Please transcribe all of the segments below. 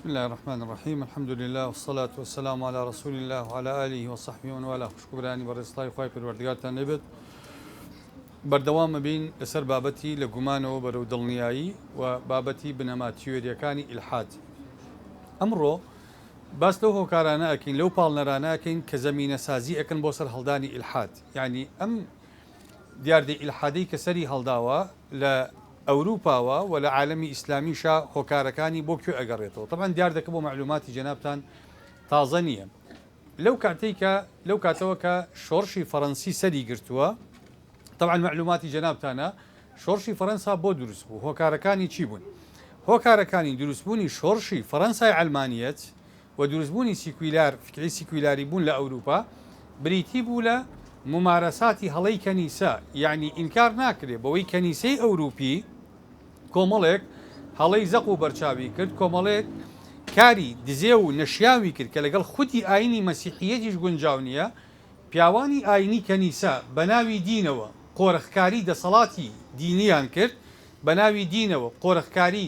بسم الله الرحمن الرحيم الحمد لله والصلاة والسلام على رسول الله وعلى آله وصحبه ومن والاه خوشكبراني برسلاي خواي پروردگارتان نبت بردوام بين لسر بابتي لقمانو برو دڵنیایی و بابتي بنەما تیۆریەکانی ئیلحاد ئەمڕۆ باس لەو هۆکارانە ئەکەین لەو پاڵنەرانە ئەکەین کە زەمینە سازی ئەکەن بۆ سەر هەڵدانی ئیلحاد یعنی ئەم دیاردەی ئیلحادەی کە سەری هەڵداوە لە ئەوروپاوە و لە عالەمی ئیسلامیشا هۆکارەکانی بۆ کوێ ئەگەڕێتەوە طبعاً دیار دەکە بۆ معلوماتی جەنابتان تازە نییە لەو کاتەی کە لەو کاتەوە کە شۆڕشی فەڕەنسی سەری گرتووە طبعاً معلوماتی جەنابتانە شۆڕشی فەڕەنسا بۆ دروست بوو هۆکارەکانی چی بوون هۆکارەکانی دروستبوونی شۆڕشی فەڕەنسای ئەلمانیەت و دروستبوونی سیکویلار فکری سیکویلاری بوون لە ئەوروپا بریتی بوو لە ممارەساتی هەڵەی کەنیسە یعنی ئینکار ناکرێ بەوەی کەنیسەی ئەوروپی کۆمەڵێک هەڵەی زەق و بەرچاوی کرد کۆمەڵێک کاری دزێ و نەشیاوی کرد کە لەگەڵ خوتی ئاینی مەسیحیەتیش گونجاو نییە پیاوانی ئاینی کەنیسە بە ناوی دینەوە قۆرەخکاری دەسەڵاتی دینیان کرد بە ناوی دینەوە قۆرەخکاری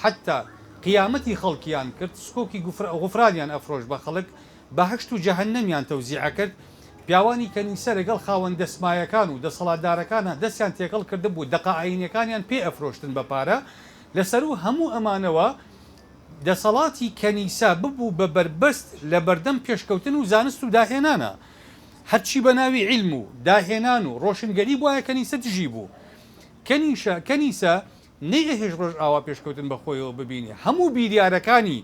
حتا قیامەتی خەڵکیان کرد سکۆکی غوفرانیان ئەفرۆش بە خەڵک بەهەشت و جەهەنەمیان تەوزیع کرد پیاوانی کەنیسە لەگەڵ خاوەن دەسمایەکان و دەسەڵاتدارەکانە دەستیان تێکەڵ کرده بوو دەقائینەکانیان پێ ئەفرۆشتن بە پارە لەسەر و هەموو ئەمانەوە دەسەڵاتی کەنیسا ببوو بە بربەست لە بەردەم پێشکەوتن و زانست و داهێنانە هەرچی بە ناوی عیلم و داهێنان و ڕۆشنگەری بواە کەنیسە دژی بوو کەنیسە نەیهێش ڕۆژ ئاوا پێشکەوتن بە خۆیەوە ببینێ هەموو بیریارەکانی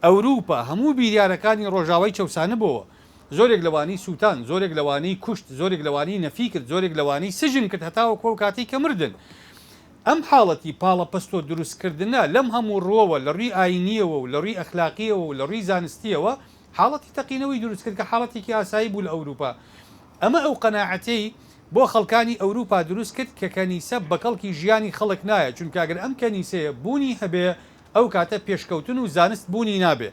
ئەوروپا هەموو بیریارەکانی ڕۆژاوای چەوسانە بووە زۆرێک لەوانی سووتان زۆرێک لەوانی کوشت زۆرێک لەوانی نەفی کرد زۆرێک لەوانی سژن کرد هەتاوە کۆ کاتی کە مردن ئەم حاڵەتی پاڵە پستۆ دروستکردنە لەم هەموو ڕۆوە لە ڕووی ئاینیەوە و لە ڕووی ئەخلاقیەوە و لە ڕووی زانستیەوە حاڵەتی تەقینەوەی دروست کرد کە حاڵەتێکی ئاسایی بوو لە ئەوروپا ئەمە ئەو قەناعەتەی بۆ خەڵکانی ئەوروپا دروست کرد کە کەنیسە بەکەڵکی ژیانی خەڵک نایە چونکە ئەگەر ئەم کەنیسەیە بوونی هەبێ ئەو کاتە پێشکەوتن و زانست بوونی نابێ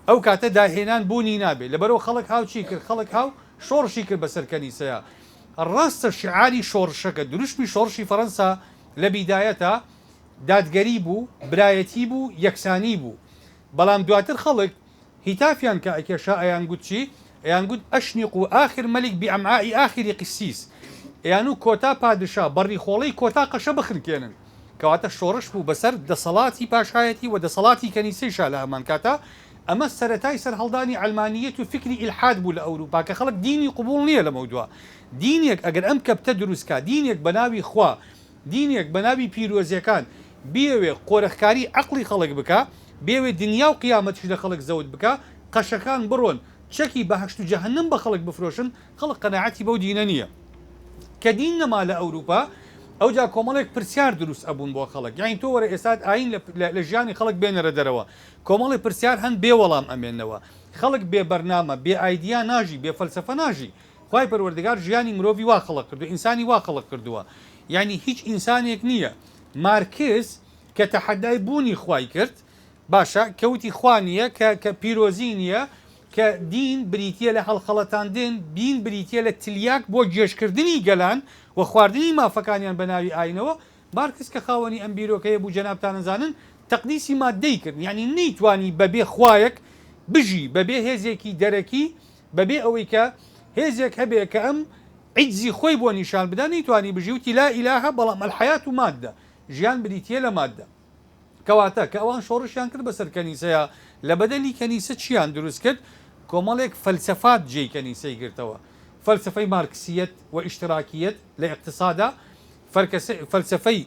ئەو کاتە داهێنان بوونی نابێت لەبەرەوە خەڵک هاوچی کرد خەڵک هاو شۆڕشی کرد بەسەر کەنیسەیە ڕاستە شعاری شۆڕشەکە دروشمی شۆڕشی فەڕەنسا لە بیدایەتە دادگەری بوو برایەتی بوو یەکسانی بوو بەڵام دواتر خەڵک هیتافیان کە ئەکێشا ئەیان گوت چی ئەیان گوت ئەشنیق و ئاخر مەلیک بئەمعائی ئاخری قسیس ئەیان و کۆتا پادشا بەڕی خۆڵەی کۆتا قەشە بخنکێنن کەواتە شۆڕش بوو بەسەر دەسەڵاتی پاشایەتی و دەسەڵاتی کەنیسەیشا لە هەمان کاتە ئەمە سەرەتای سەر هەڵدانی ئەلمانیەت و فکری ئیلحاد بوو لە ئەوروپا کە خەڵک دینی قبول نییە لە مەودووە دینێک ئەگەر ئەم کەپتە دروستکە دینێک بە ناوی خوا دینێک بە ناوی پیرۆزیەکان بێوێ قۆرەخکاری عەقڵی خەڵک بکە بێوێ دنیا و قیامەتیش لە خەڵک زەوت بکە قەشەکان بڕۆن چەکی بەهەشت و جەهەنەم بە خەڵک بفرۆشن خەڵک قەناعەتی بەو دینە نییە کە دین نەما لە ئەوروپا ئەوجا کۆمەڵێک پرسیار دروست ئەبوون بۆ خەڵک یانی تۆ وەرە ئێستا ئاین لە ژیانی خەڵک بێنەرە دەرەوە کۆمەڵی پرسیار هەن بێ وەڵام ئەمێنەوە خەڵک بێ بەرنامە بێ ئایدیا ناژی بێ فەلسەفە ناژی خوای پەروەردگار ژیانی مرۆڤی وا خەڵق کردو ئینسانی وا خەڵق کردووە یعنی هیچ ئینسانێک نییە مارکس کە تەحەدای بوونی خوای کرد باشە کەوتی خوا نییە کە پیرۆزی نییە کە دین بریتە لە هەڵخەڵەتاندن دین بریتە لە تلیاک بۆ گێشکردنی گەلان و خواردنی مافەکانیان بە ناوی ئاینەوە مارکس کە خاوەنی ئەم بیرۆکەیە بوو جەنابتان نەزانن تەقدیسی مادەی کرد یعنی نەیتوانی بەبێ خوایەک بژی بەبێ هێزێکی دەرەکی بەبێ ئەوەی کە هێزێک هەبێ کە ئەم عیجزی خۆی بۆ نیشان بدە نەیتوانی بژی وتی لا ئیلاهە بەڵام ئەلحەیات و مادە ژیان بریتە لە مادە کەواتە کە ئەوان شۆڕشیان کرد بەسەر کەنیسەیە لە بەدەلی کەنیسە چیان دروست کرد کۆمەڵێک فەلسەفات جێی کەنیسەی گرتەوە فەلسەفەی مارکسیەت و ئیشتراکیەت لە اقتصادا فەلسەفەی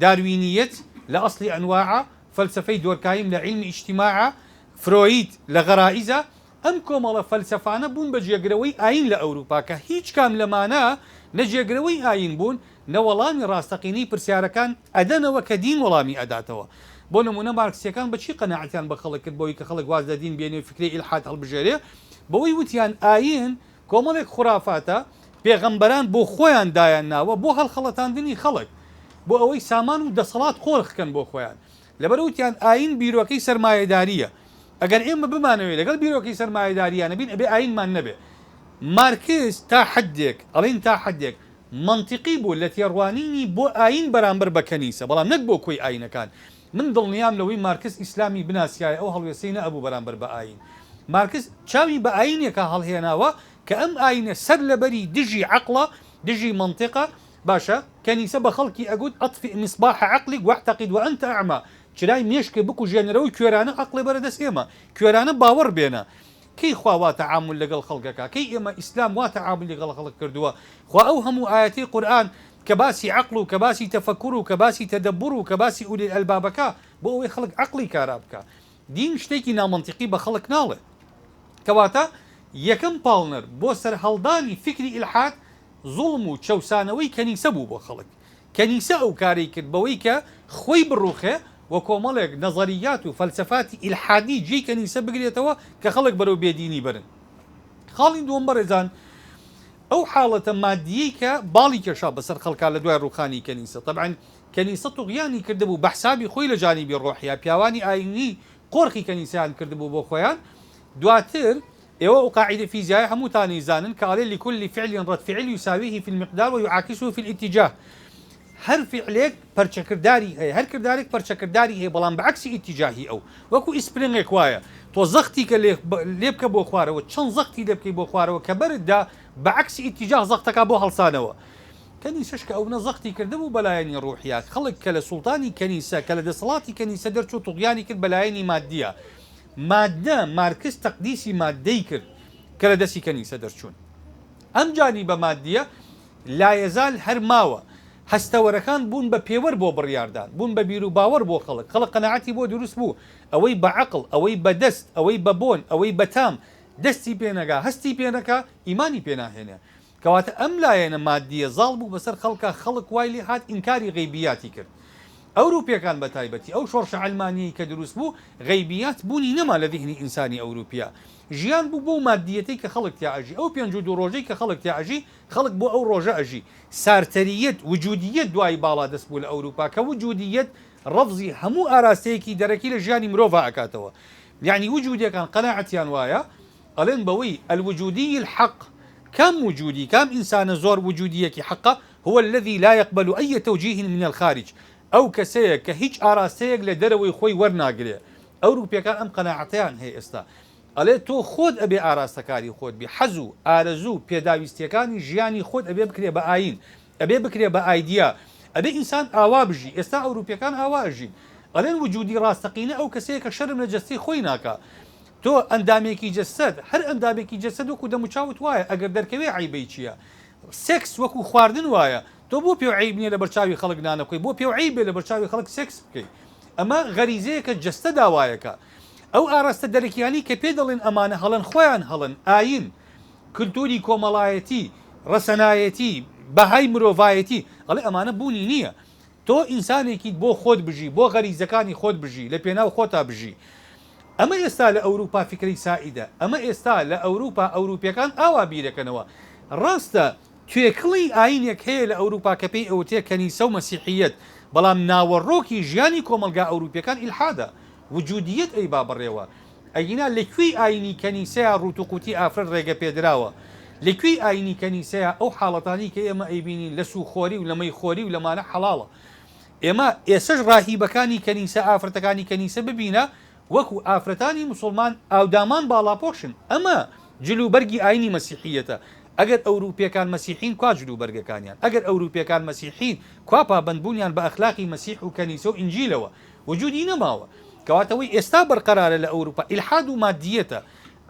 داروینیەت لە ئەسلی ئەنواعە فەلسەفەی دۆرکایم لە عیلمی ئیجتیماعە فرۆید لە غەرائیزە ئەم کۆمەڵە فەلسەفانە بوون بە جێگرەوەی ئاین لە ئەوروپا کە هیچ کام لەمانە نە جێگرەوەی ئاین بوون نە وەڵامی ڕاستەقینەی پرسیارەکان ئەدەنەوە کە دین وەڵامی ئەداتەوە بۆ نمونە مارکسیەکان بەچی قەناعەتیان بە خەڵک کرد بۆی کە خەڵک واز لە دین بێنێ فکری ئیلحاد هەڵبژێرێ بەوەی وتیان ئاین کۆمەڵێک خوڕافاتە پێغەمبەران بۆ خۆیان دایان ناوە بۆ هەڵخەڵەتاندنی خەڵک بۆ ئەوەی سامان و دەسەڵات خۆڵخکەن بۆ خۆیان لەبەرەوتیان ئاین بیرۆکەی سەرمایەداریە ئەگەر ئێمە بمانەوێت لەگەڵ بیرۆکەی سەرمایەداریانە بین ئەبێ ئاینمان نەبێ مارکس تا حدێک ئەڵین تا حدێک منطقی بوو لە تێڕوانینی بۆ ئاین بەرامبەر بە کەنیسە بەڵام نەک بۆ کۆی ئاینەکان من دڵنیام لەوەی مارکس ئیسلامی بناسیایە ئەو هەڵوێستەی نەبوو بەرامبەر بە ئاین. مارکس چاوی بە ئاینێکە هەڵهێناوە کە ئەم ئاینە سەر لەبەری دژی عەقڵە، دژی منطقە. باشە کەنیسە بە خەڵکی ئەگوت ئەطفئ مصباح عەقلك واعتقد وأنت أعمى، چرای مێشکێ بکوژێنەرەوە کوێرانە عەقڵێ بەرەدەست ئێمە، کوێرانە باوەڕ بێنە. کەی خوا وا تەعامل لەگەڵ خەڵکەکە، کەی ئێمە ئیسلام وا تەعامل لەگەڵ خەڵک کردووە. خوا ئەو هەموو ئاەتی قورئان کە باسی عەقڵ و کە باسی تەفەکوڕ و کە باسی تەدەببوڕ و کە باسی ئولی ئەلبابەکە بۆ ئەوەی خەڵک عەقڵی کارا بکە. دین شتێکی نامەنتیقی بە خەڵک ناڵێ. کەواتە یەکەم پاڵنەر بۆ سەرهەڵدانی فکری ئیلحاد زوڵم و چەوسانەوەی کەنیسە بوو بۆ خەڵک. کەنیسە ئەو کاری کرد بەوەی کە خۆی بڕوخێ و کۆمەڵێک نەزەریات و فەلسەفاتی ئیلحادی جێی کەنیسە بگرێتەوە کە خەڵک بەرەو بێدینی برن. خاڵی دووەم بەڕێزان ئەو حاڵەتە مادیەی کە باڵی کێشا بەسەر خەڵکا لە دوای ڕوخانی کەنیسە. طبعاً کەنیسە توغیانی کردبوو بە حسابی خۆی لە جانیبی ڕۆحیا، پیاوانی ئاینی قۆرخی کەنیسەیان کردبوو بۆ خۆیان. دواتر ئێوە ئەو قاعدە فیزیایی هەمووتانی زانن کە ئەڵێ لكل فعل رد فعل يساويه في المقدار ويعاكسه في الاتجاه. هەر فعلێک پەرچەکردداری هەیە، هەر کردارێک پەرچەکردداری هەیە، بەڵام بەعکسی ئیتیجاهی ئەو وەکو ئیسپرنگێک وایە تۆ زەختی کە لێ بکە بۆ خوارەوە چەند زەختی لێ بکەی بۆ خوارەوە کە بەردا بەعکسی ئیتیجاه زەختەکە بۆ هەڵسانەوە. کەنیسەش کە ئەوە زەختی کردبوو بەلایەنی ڕوحیا، خەڵک کە لە سوڵتانی کەنیسە کە لە دەسەڵاتی کەنیسە دەرچوو توغیانی کرد بەلایەنی مادیە. مادە مارکس تەقدیسی مادەی کرد کە لە دەستی کەنیسە دەرچوون. ئەم جانی بە مادیە لایەزال هەر ماوە. هەستەوەرەکان بوون بە پێوەەر بۆ بڕیاردان، بوون بە بیر و باوەڕ بۆ خەڵک، خەڵک قەناعەتی بۆ دروست بوو، ئەوەی بە عەقڵ، ئەوەی بە دەست، ئەوەی بە بۆن، ئەوەی بە تام دەستی پێنەگا، هەستی پێنەکە، ئیمانی پێناهێنێ. کەواتە ئەم لایەنە مادیە زاڵ بوو بەسەر خەڵکە، خەڵک وای لێ هات ئینکاری غەیبیاتی کرد. ئەوروپیەکان بە تایبەتی ئەو شۆڕشە عەلمانیی کە دروست بوو غەیبیات بوونی نەما لە ذهنی ئینسانی ئەوروپیا، ژیان بوو بۆ مادیەتەی کە خەڵک تیا ئەژی، ئەو 52 ڕۆژەی کە خەڵک تیا ئەژی خەڵک بۆ ئەو ڕۆژە ئەژی. سارتەریەت وجودیەت دوای باڵا دەست بوو لە ئەوروپا کە وجودیەت ڕەفزی هەموو ئاراستەیەکی دەرەکی لە ژیانی مرۆڤ ئەکاتەوە. یعنی وجودیەکان قەناعەتیان وایە ئەڵێن بەوەی الوجودی الحق، كم وجودي كم إنسان زور وجوديك حقه هو الذي لا يقبل أي توجيه من الخارج أو كسيك كهيج أراستيك لدروي خوي ورناقله أوروبيا كان أم قناعتيان هي استا ئەڵێ تۆ خۆت ئەبێ ئاراستەکاری خۆت بێ، حەز و ئارەزوو پێداویستیەکانی ژیانی خۆت ئەبێ بکرێ بە ئاین، ئەبێ بکرێ بە ئایدیا، ئەبێ ئینسان ئاوا بژی. ئێستا ئەوروپیەکان ئاوا ئەژین، ئەڵێن وجودی ڕاستەقینە ئەو کەسەیە کە شەرم لە جەستەی خۆی ناکا. تۆ ئەندامێکی جەسەد، هەر ئەندامێکی جەسەد وەکو دەموچاوت وایە، ئەگەر دەرکەوێ عیبەی چییە؟ سێکس وەکو خواردن وایە، تۆ بۆ پێ عیب نییە لە بەرچاوی خەڵک نانە بکەی، بۆ پێ عیب بێ لە بەرچاوی خەڵک سێکس بکەی. ئەمە غەریزەیەکە جەستە داوایەکە. ئەو ئاراستە دەرەکیانی کە پێ دەڵێن ئەمانە هەڵن خۆیان هەڵن، ئاین، کللتوری کۆمەڵایەتی، ڕەسەنایەتی، بەهای مرۆڤایەتی، ئەڵێ ئەمانە بوونی نییە. تۆ ئینسانێکی بۆ خۆت بژی، بۆ غەریزەکانی خۆت بژی، لە پێناو خۆتا بژی. ئەمە ئێستا لە ئەوروپا فکری سائیدە، ئەمە ئێستا لە ئەوروپا ئەوروپیەکان ئاوا بیرەکەنەوە. ڕاستە توێکڵی ئاینێک هەیە لە ئەوروپا کە پێی ئەوتێ کەنیسە و مەسیحیەت، بەڵام ناوەڕۆکی ژیانی کۆمەلگا ئەوروپیەکان ئیلحادە، وجودیت ئەی بابڕێوە. ئەگینا لەکوێی ئاینی کەنیسەیە ڕوتوقوتی ئافرەت ڕێگە پێدراوە، لەکوێی ئاینی کەنیسەیە ئەو حاڵەتانی کە ئێمە ئەیبینین لە سوخۆری و لە مەیخۆری و لەمانە حەڵاڵە. ئێمە ئێسەش ڕاهیبەکانی کەنیسە ئافرەتەکانی کەنیسە ببینە وەکو ئافرەتانی موسڵمان ئاودامان باڵاپۆشن. ئەمە جلوبەرگی ئاینی مەسیحیەتە. ئەگەر ئەوروپیەکان مەسیحین کوا جلوبەرگەکانیان، ئەگەر ئەوروپیەکان مەسیحین کوا پابەندبوونیان بە ئەخلاقی مەسیح و کەنیسە و ئینجیلەوە، وجودی نەماوە. کەواتەوەی ئێستا بەرقەرارە لە ئەوروپا ئیلحاد و مادیەتە.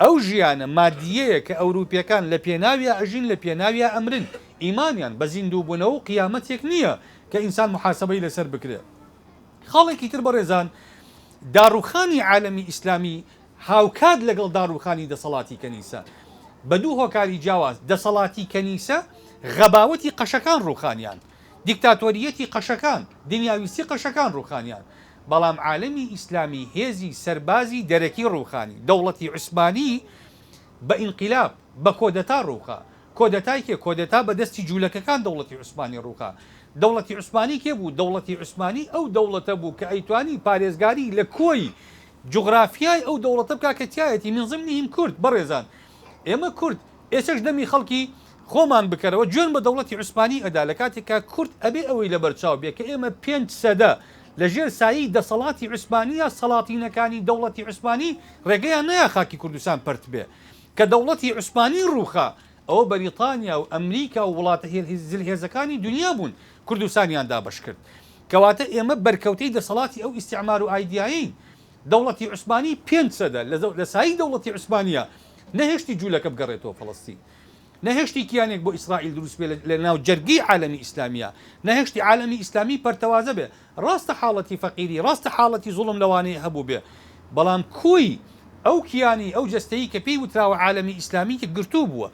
ئەو ژیانە مادیەیە کە ئەوروپیەکان لە پێناویە ئەژین، لە پێناویە ئەمرن، ئیمانیان بە زیندووبوونەوە و قیامەتێک نییە کە ئینسان محاسبەی لەسەر بکرێ. خاڵێکی تر بەڕێزان، داڕوخانی عالەمی ئیسلامی هاوکات لەگەڵ داڕوخانی دەسەڵاتی کەنیسە بە دوو هۆکاری جیاواز. دەسەڵاتی کەنیسە غەباوەتی قەشەکان ڕوخانیان، دیکتاتۆریەتی قەشەکان، دنیاویستی قەشەکان ڕوخانیان. بەڵام عالەمی ئیسلامی هێزی سەربازی دەرەکی ڕوخانی، دەوڵەتی عوسمانی بە ئینقیلاب بە کۆدەتا ڕوخا. کۆدەتای کێ؟ کۆدەتا بە دەستی جوولەکەکان دەوڵەتی عوسمانی ڕوخا. دەوڵەتی عوسمانی کێ بوو؟ دەوڵەتی عوسمانی ئەو دەوڵەتە بوو کە ئەیتوانی پارێزگاری لە کۆی جوغرافیای ئەو دەوڵەتە بکا کە تایەتی من ضمنهم کورد. بەڕێزان ئێمە کورد ئێسش دەمی خەڵکی خۆمان بکەرەوە، گوێن بە دەوڵەتی عوسمانی ئەدا لە کاتێکا کورد ئەبێ ئەوەی لە بەرچاو بێ کە ئێمە 5% لەژێر سایی دەسەڵاتی عوسمانیە سەڵاتینەکانی دەوڵەتی عوسمانی ڕێگەیان نەیە خاکی کوردستان پەرت بێ کە دەوڵەتی عوسمانی ڕووخە ئەوە بەریتانیا و ئەمریکا و وڵاتە هێزەکانی دنیا بوون کوردستانیان دابش کرد کەواتە ئێمە بەرکەوتەی دەسەڵاتی ئەو ئیستیعمار و ئایدیایی دەوڵەتی عوسمانی 5% لە سایی دەوڵەتی عوسمانیە نەهێشتی جوولەکە بگەڕێتەوە فەڵەستین نەهێشتی کیانێک بۆ ئیسرائیل دروست بێ لە ناو جەرگی عالەمی ئیسلامیە نەهێشتی عالەمی ئیسلامی پەرتەوازە بێ ڕاستە حاڵەتی فەقیری ڕاستە حاڵەتی زوڵم لەوانەیە هەبوو بێ بەڵام کوی ئەو کیانی ئەو جەستەیی کە پێی وتراوە عالەمی ئیسلامی کە گرتوو بووە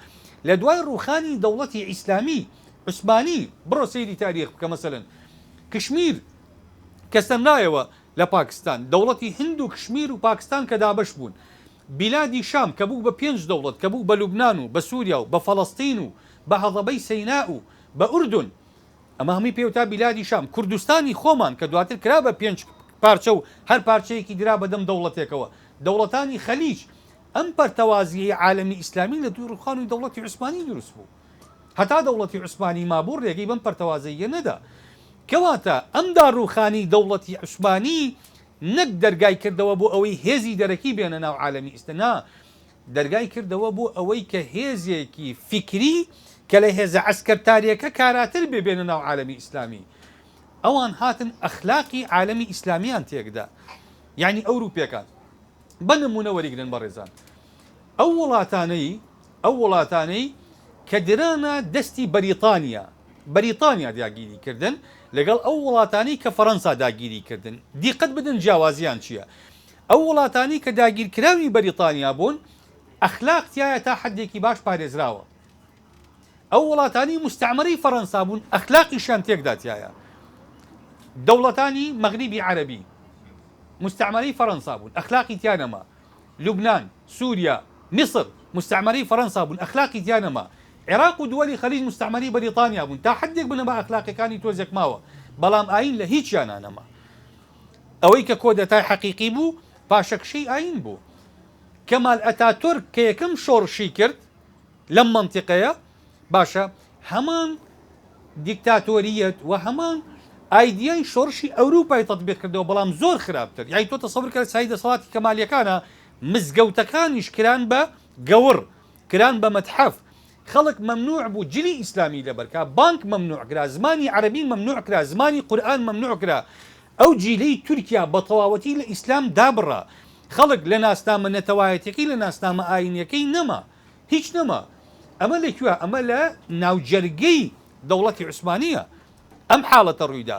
لە دوای ڕوخانی دەوڵەتی ئیسلامی عوسمانی بڕۆ سەیری تاریخ بکە مەسەلەن کشمیر کەسەم نایەوە لە پاکستان دەوڵەتی هند و کشمیر و پاکستان کە دابش بوون بیلادی شام کە بوو بە 5 دەوڵەت کە بوو بە لوبنان و بە سووریا و بە فەڵەستین و بە هەڵەبەی سەینا و بە ئوردون ئەمە هەمی پێوتا بیلادی شام کوردستانی خۆمان کە دواتر کرا بە 5 پارچە و هەر پارچەیەکی درا بەدەم دەوڵەتێکەوە دەوڵەتانی خەلیج ئەم پەرتەوازیە عالەمی ئیسلامی لە دوو ڕوخان و دەوڵەتی عوسمانی دروست بوو هەتا دەوڵەتی عوسمانی مابوو ڕێگەی بەم پەرتەوازەیە نەدا کەواتە ئەمدا ڕوخانی دەوڵەتی عوسمانی نەک دەرگای کردەوە بۆ ئەوەی هێزی دەرەکی بێنە ناو عالەمی ئیسلامی دەرگای کردەوە بۆ ئەوەی کە هێزێکی فکری کە لە هێزە عەسکەرتاریەکە کاراتر بێنە ناو عالەمی ئیسلامی ئەوان هاتن ئەخلاقی عالەمی ئیسلامیان تێکدا یعنی ئەوروپیەکان بە نمونە وەریگرن بەڕێزان ئەو وڵاتانەی کە درانە دەستی بەریتانیا داگیری کردن لەگەڵ ئەو وڵاتانی کە فەڕەنسا داگیری کردن دیقەت بدن جیاوازیان چییە ئەو وڵاتانی کە داگیرکراوی بەریتانیا بوون ئەخلاقتیایە تا حدێکی باش پارێزراوە ئەو وڵاتانی مستعمەرەی فەڕەنسا بوون ئەخلاقیشان تێکداتیایە دەوڵەتانی مەغریبی عەرەبی مستعمەرەی فەڕەنسا بوون ئەخلاقی تیانەما لوبنان سووریا میسر مستعمەرەی فەڕەنسا بوون ئەخلاقی تیانەما عێراق و دووەلی خەلیج مستعمەری بەریتانیا بوون تا حدێک بنە بە ئەخلاقیەکانی تۆزێک ماوە بەڵام ئاین لە هیچیان نەما ئەوەی کە کۆدەتای حەقیقی بوو پاشەکشەی ئاین بوو کەمال ئەتاتورک کە یەکەم شۆڕشی کرد لەم منتیقەیە باشە هەمان دیکتاتۆریەت و هەمان ئایدیای شۆڕشی ئەوروپای تەطبیق کردەوە بەڵام زۆر خراپتر یعنی تۆ تەسەوور کە سای دەسەڵاتی کەمالیەکانە مزگەوتەکانیش کران بە گەور کران بە مەتحەف خەڵک مەمنوع بوو جلی ئیسلامی لەبەرکە بانک مەمنوع کرا زمانی عەرەبی مەمنوع کرا زمانی قورئان مەمنوع کرا ئەو جیلەی تورکیا بە تەواوەتی لە ئیسلام دابڕا خەڵک لە ناسنامە نەتەوایەتەکەی لە ناسنامە ئاینیەکەی نەما هیچ نەما ئەمە لەکوێ ئەمە لە ناوجەرگەی دەوڵەتی عوسمانیە ئەم حاڵەتە ڕوویدا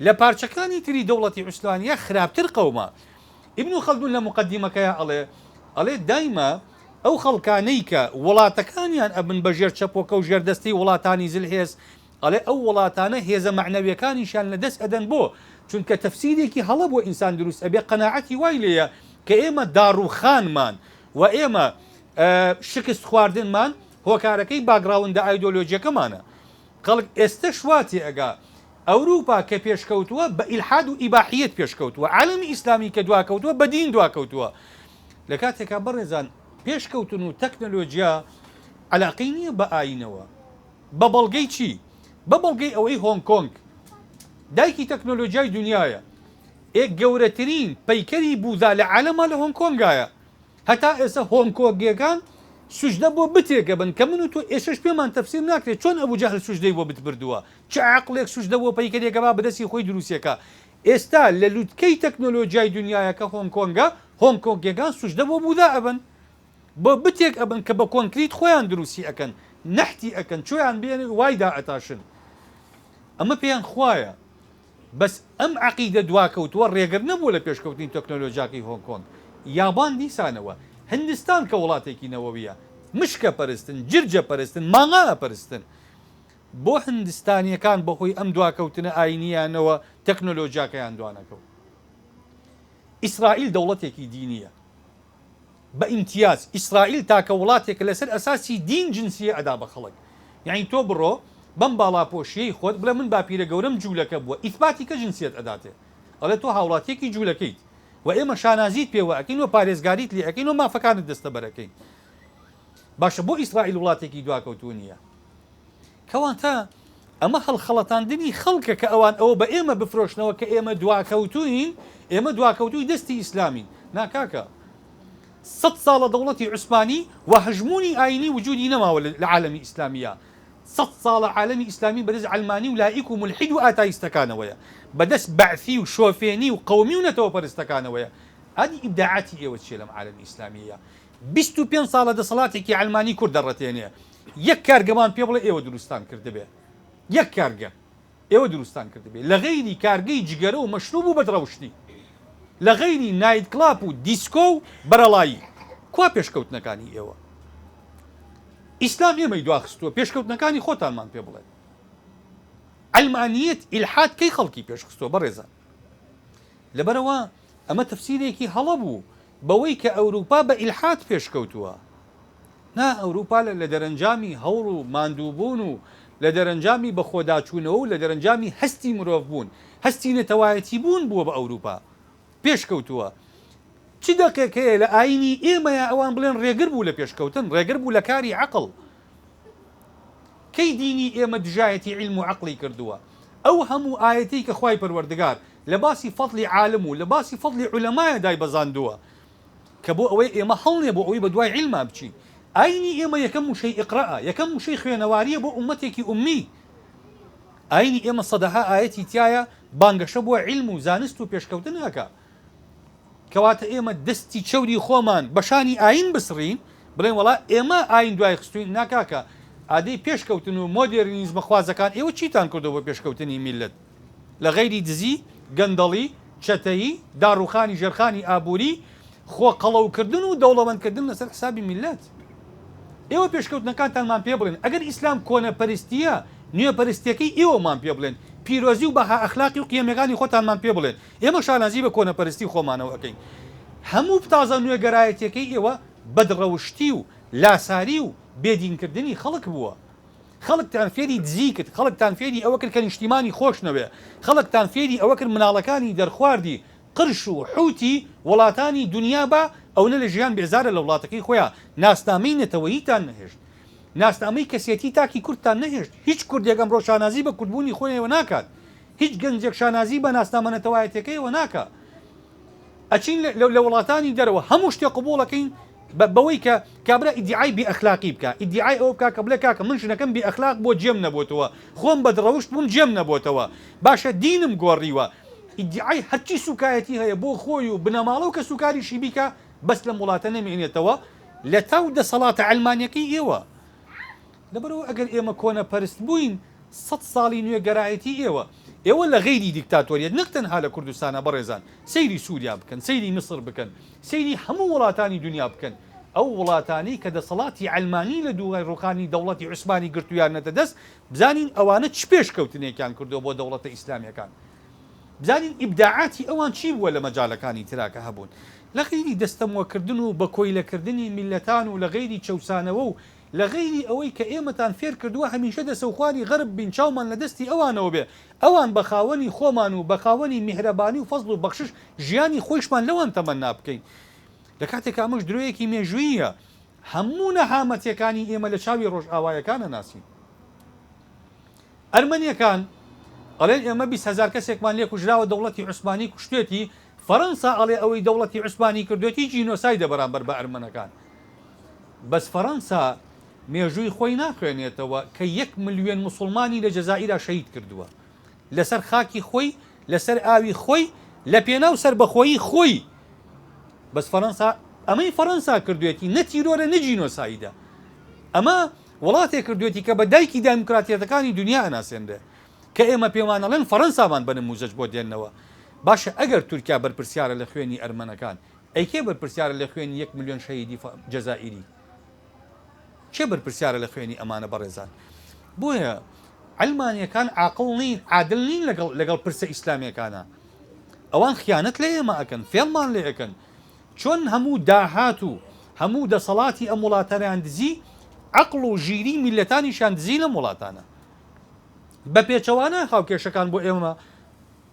لە پارچەکانی تری دەوڵەتی عوسمانیە خراپتر قەومە ئیبن خەلدون لە مقدیمەکەیە ئەڵێ دایما ئەو خەڵکانەی کە وڵاتەکانیان ئەبن بە ژێر چەپۆکە و ژێردەستی وڵاتانی زلهێز ئەڵێ ئەو وڵاتانە هێزە معنەویەکانیشان لە دەست ئەدەن بۆ چونکە تەفسیرێکی هەڵە بۆ ئینسان دروست ئەبێ قەناعەتی وای لێیە کە ئێمە داڕوخانمان و ئێمە شکست خواردنمان هۆکارەکەی باگراوندە ئایدۆلۆجیەکەمانە خەڵک ئێستا شواتی ئەگا ئەوروپا کە پێشکەوتووە بە ئیلحاد و ئیباحیەت پێشکەوتووە عالەمی ئیسلامی کە دواکەوتووە بە دین دواکەوتووە لە کاتێکا بەڕێزان پێشکەوتن و تەکنۆلۆژیا عەلاقەی نییە بە ئاینەوە بە بەڵگەی چی بە بەڵگەی ئەوەی هۆنگ کۆنگ دایکی تەکنۆلۆژیای دنیاە ئێک گەورەترین پەیکەری بوودا لە عالەما لە هۆنگ کۆنگایە هەتا ئێستا هۆنگ کۆنگیەکان سوژدە بۆ بتێکە بن کە من و تۆ ئێشش پێمان تەفسیر ناکرێت چۆن ئەبوو جەهل سوژدەی بۆ بت بردووە چ عەقڵێک سوژدە بۆ پەیکەرێکە با بەدەستی خۆی دروستیەکە ئێستا لە لووتکەی تەکنۆلۆژیای دنیایەکە هۆنگ کۆنگە هۆنگ کۆنگیەکان سوژدە بۆ بوودا ئەبن بۆ بتێک ئەبن کە بە کۆنکریت خۆیان دروستی ئەکەن نەحتی ئەکەن چۆیان بێن وایدا ئەتاشن ئەمە پێیان خوایە بەس ئەم عەقیدە دواکەوتووە ڕێگر نەبوو لە پێشکەوتنی تەکنۆلۆژیاکەی هۆنگ کۆنگ یابان دیسانەوە هندستان کە وڵاتێکی نەوەویە مشکە پەرستن جرجە پەرستن ماغا پەرستن بۆ هندستانیەکان بەخۆی ئەم دواکەوتنە ئاینیانەوە تەکنۆلۆژیاکەیان دوانەکەوت ئیسرائیل دەوڵەتێکی دینیە بە ئیمتیاز ئیسرائیل تاکە وڵاتێکە لەسەر ئەساسی دین جنسیە ئەدا بە خەڵک یعنی تۆ بڕۆ بەم باڵاپۆشیەی خۆت بڵێ من باپیرە گەورەم جوولەکە بووە ئیثباتی کە جنسیەت ئەداتێ ئەڵێ تۆ هاوڵاتیەکی جوولەکەیت و ئێمە شانازیت پێوە ئەکەین و پارێزگاریت لێ ئەکەین و مافەکانت دەستە بەرەکەین باشە بۆ ئیسرائیل وڵاتێکی دواکەوتوو نییە کەواتە ئەمە هەڵخەڵەتاندنی خەڵکە کە ئەوان ئەوە بە ئێمە بفرۆشنەوە کە ئێمە دواکەوتوین، ئێمە دواکەوتوی دەستی ئیسلامین. ناکاکە 100 ساڵە دەوڵەتی عوسمانی و هەژمونی ئاینی وجودی نەماوە لە عالەمی ئیسلامیە. 100 ساڵە عالەمی ئیسلامی بەدەست علمانی و لایق و ملحید و ئاتایستەکانەوەیە، بەدەست بەعثی و شۆفێنی و قەومی و نەتەوە پەرستەکانەوەیە. ئەدی ئیبداعاتی ئێوە چیە لەم عالەمی ئیسلامیە؟ 25 ساڵە دەسەڵاتێکی علمانی کورد دەڕەتێنێ، یەک کارگەمان پێ بڵێ ئێوە دروستان کردبێ، یەک کارگە ئێوە دروستان کردبێ لە غەیری کارگەی جگەرە و مەشروب و بەدڕەوشتی، لە غەیری نایت کلاپ و دیسکۆ و بەرەڵایی. کوا پێشکەوتنەکانی ئێوە؟ ئیسلام ئێمەی دواخستووە، پێشکەوتنەکانی خۆتانمان پێ بڵێن. علمانیت ئیلحاد کەی خەڵکی پێشخستووە بەڕێزان. لەبەرەوە ئەمە تەفسیرێکی هەڵە بوو بەوەی کە ئەوروپا بە ئیلحاد پێشکەوتووە. نا ئەوروپا لە دەرەنجامی هەوڵ و ماندووبوون و لە دەرەنجامی بە خۆداچوونەوە و لە دەرەنجامی هەستی مرۆڤ بوون، هەستی نەتەوایەتی بوون بووە بە ئەوروپا پێشکەوتووە. چی دەقێکەیە لە ئاینی ئێمەیە ئەوان بڵێن ڕێگر بوو لە پێشکەوتن، ڕێگر بوو لە کاری عەقڵ. کەی دینی ئێمە دژایەتی عیلم و عەقڵی کردووە؟ ئەو هەموو ئایەتەی کە خوای پەروەردگار لە باسی فەضلی عالم و لە باسی فەضلی عولەمایە دایبەزاندووە کە بۆ ئەوەی ئێمە هەڵنێ بۆ ئەوەی بە دوای عیلما بچین. ئاینی ئێمە یەکەم وشەی ئیقرائە، یەکەم وشەی خوێنەواریە بۆ ئومەتێکی ئومی. ئاینی ئێمە سەدەها ئایەتی تایە بانگەشە بۆ عیلم و زانست و پێشکەوتن هەکە. کەواتە ئێمە دەستی چەوری خۆمان بەشانی ئاین بسڕین، بڵێن وڵا ئێمە ئاین دوای خستوین. ناکاکە ئادەی پێشکەوتن و مۆدێرنیزمە خوازەکان ئێوە چیتان کردەوە بە پێشکەوتنی میلەت؟ لە غەیری دزی، گەندەڵی، چەتەیی، داڕوخانی ژێرخانی ئابووری، خۆ قەڵەوکردن و دەوڵەمەندکردن لەسەر حسابی میلەت. ئێوە پێشکەوتنەکانتانمان پێ بڵێن. ئەگەر ئیسلام کۆنە پەرستیە، نوێ پەرستیەکەی ئێوەمان پێ بڵێن، پیرۆزی و بەها ئەخلاقی و قیەمەکانی خۆتانمان پێ بڵێن. ئێمە شانازی بە کۆنە پەرستی خۆمانەوە ئەکەین. هەموو تازە نوێگەرایەتەکەی ئێوە بەدڕەوشتی و لاساری و بێدینکردنی خەڵک بووە. خەڵکتان فێری دزی کرد، خەڵکتان فێری ئەوە کرد کە نیشتیمانی خۆش نەوێ، خەڵکتان فێری ئەوە کرد مناڵەکانی دەرخواردی قرش و حوتی وڵاتانی دنیا بە ئەوە لە ژیان بێزارە لە وڵاتەکەی خۆیان. ناسنامەی نەتەوەییتان نەهێشت، ناسنامەی کەسێتی تاکی کوردتان نەهێشت. هیچ کوردێک ئەمڕۆ شانازی بە کوردبوونی خۆیەوە ناکات، هیچ گەنجێک شانازی بە ناسنامە نەتەوایەتەکەیەوە ناکات. ئەچین لە وڵاتانی دەرەوە هەموو شتێ قبوڵەکەین بەوەی کە کابرا ئیدعای بێئەخلاقی بکە، ئیدعای ئەوە بکە کە بڵێ کاکە من ژنەکەم بێئەخلاق بۆ جێم نەبووتەوە، خۆم بەدڕەوشت بووم جێم نەبووتەوە، باشە دینم گۆڕیوە. ئیدعای هەرچی سوکایەتی هەیە بۆ خۆی و بنەماڵە و کە سوکاریشی بیکە بەس لە وڵاتە نەمێنێتەوە لە تاو دەسەڵاتە علمانیەکەی ئێوە. لەبەرەوە ئەگەر ئێمە کۆنە پەرست بووین 100 ساڵی نوێگەرایەتی ئێوە لە غەیری دیکتاتۆریەت نەک تەنها لە کوردستانە بەڕێزان، سەیری سووریا بکەن، سەیری میسر بکەن، سەیری هەموو وڵاتانی دنیا بکەن. ئەو وڵاتانی کە دەسەڵاتی علمانی لە دوای ڕووخانی دەوڵەتی عوسمانی گرتویان نەتە دەست، بزانین ئەوانە چ پێشکەوتنێکیان کردەوە بۆ دەوڵەتە ئیسلامیەکان، بزانین ئیبداعاتی ئەوان چی بووە لە مەجالەکانی تراکە هەبوون. لە غەیری دەستەمۆکردن و بە کۆیلەکردنی میلەتان و لە غەیری چەوسانەوە و لە غەیری ئەوەی کە ئێمەتان فێر کردووە هەمیشە دەسەوخواری غەرب بین، چاومان لە دەستی ئەوانەوە بێ، ئەوان بە خاوەنی خۆمان و بە خاوەنی میهرەبانی و فەزڵ و بەخشش ژیانی خۆشمان لەوان تەمەنا بکەین. لە کاتێک ئەمەش درۆیەکی مێژوویە، هەموو نەهامەتیەکانی ئێمە لە چاوی ڕۆژئاوایەکانە ناسین. ئەرمەنیەکان ئەڵێن ئێمە 20,000 کەسێکمان لێ کوژراوە دەوڵەتی عوسمانی کوشتێتی، فەڕەنسا ئەڵێ ئەوەی دەوڵەتی عوسمانی کردوێتی جینۆسایدە بەرامبەر بە ئەرمەنەکان. بەس فەڕەنسا مێژووی خۆی ناخوێنێتەوە کە 1 ملیۆن موسڵمانی لە جەزائیرا شەهید کردووە لەسەر خاکی خۆی، لەسەر ئاوی خۆی، لە پێناو سەربەخۆیی خۆی. بەس فەڕەنسا ئەمەی فەڕەنسا کردوێتی نەتیرۆرە نەجینۆسایدە، ئەمە وڵاتێک کردوێتی کە بە دایکی داموکراتیەتەکانی دنیا ئەناسێنرێ کە ئێمە پێوانەڵێن فەڕەنسامان بە نموزەج بۆ دێننەوە. باشە ئەگەر تورکیا بەرپرسیارە لە خوێنی ئەرمەنەکان، ئەیکێ بەرپرسیارە لە خوێنی 1 ملیۆن شەهیدی جەزائیری؟ چێ بەرپرسیارە لە خوێنی ئەمانە بەڕێزان؟ بۆیە علمانیەکان عاقڵ نین، عادل نین لەگەڵ پرسە ئیسلامیەکانە. ئەوان خیانەت لە ئێمە ئەکەن، فێڵمان لێ ئەکەن. چۆن هەموو داهات و هەموو دەسەڵاتی ئەم وڵاتانیان دزی، عەقڵ و ژیری میلەتانیشان دزی لەم وڵاتانە. بە پێچەوانە هاوکێشەکان بۆ ئێمە